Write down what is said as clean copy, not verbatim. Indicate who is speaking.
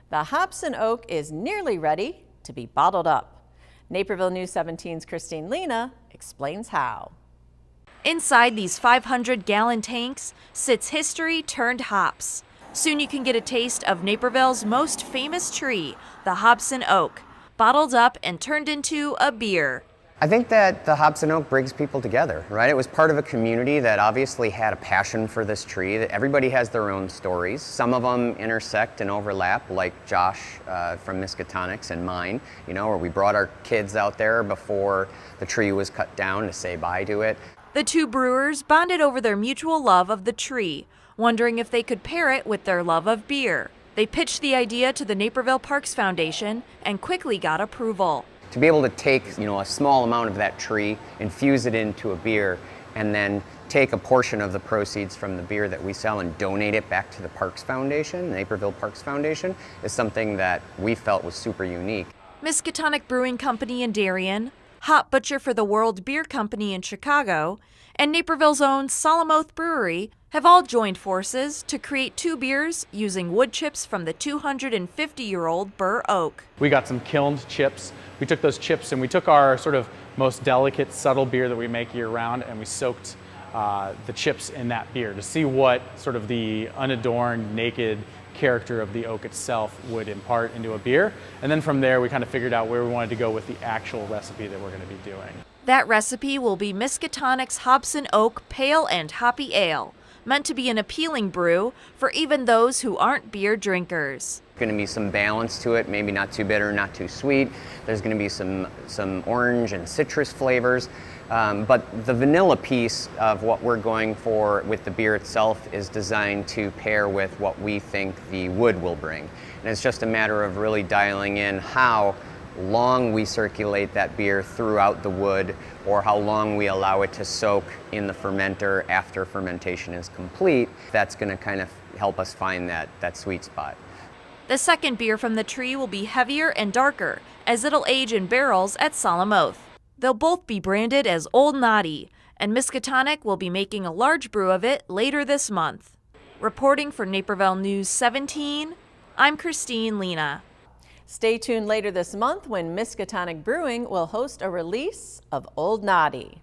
Speaker 1: The Hobson Oak is nearly ready to be bottled up. Naperville News 17's Christine Lena explains how.
Speaker 2: Inside these 500-gallon tanks sits history turned hops. Soon you can get a taste of Naperville's most famous tree, the Hobson Oak, bottled up and turned into a beer.
Speaker 3: I think that the Hobson Oak brings people together, right? It was part of a community that obviously had a passion for this tree. That everybody has their own stories. Some of them intersect and overlap, like Josh from Miskatonic and mine, where we brought our kids out there before the tree was cut down to say bye to it.
Speaker 2: The two brewers bonded over their mutual love of the tree, wondering if they could pair it with their love of beer. They pitched the idea to the Naperville Parks Foundation and quickly got approval.
Speaker 3: To be able to take, a small amount of that tree, infuse it into a beer, and then take a portion of the proceeds from the beer that we sell and donate it back to the Parks Foundation, Naperville Parks Foundation, is something that we felt was super unique.
Speaker 2: Miskatonic Brewing Company in Darien, Hop Butcher for the World Beer Company in Chicago, and Naperville's own Solemn Oath Brewery have all joined forces to create two beers using wood chips from the 250-year-old Burr oak.
Speaker 4: We got some kilned chips. We took those chips and we took our sort of most delicate, subtle beer that we make year-round, and we soaked the chips in that beer to see what sort of the unadorned, naked character of the oak itself would impart into a beer. And then from there, we kind of figured out where we wanted to go with the actual recipe that we're going to be doing.
Speaker 2: That recipe will be Miskatonic's Hobson Oak Pale and Hoppy Ale, meant to be an appealing brew for even those who aren't beer drinkers.
Speaker 3: Going to be some balance to it, maybe not too bitter, not too sweet. There's going to be some orange and citrus flavors. But the vanilla piece of what we're going for with the beer itself is designed to pair with what we think the wood will bring. And it's just a matter of really dialing in how long we circulate that beer throughout the wood, or how long we allow it to soak in the fermenter after fermentation is complete. That's going to kind of help us find that sweet spot.
Speaker 2: The second beer from the tree will be heavier and darker, as it'll age in barrels at Solemn Oath. They'll both be branded as Old Naughty, and Miskatonic will be making a large brew of it later this month. Reporting for Naperville News 17, I'm Christine Lena.
Speaker 1: Stay tuned later this month when Miskatonic Brewing will host a release of Old Naughty.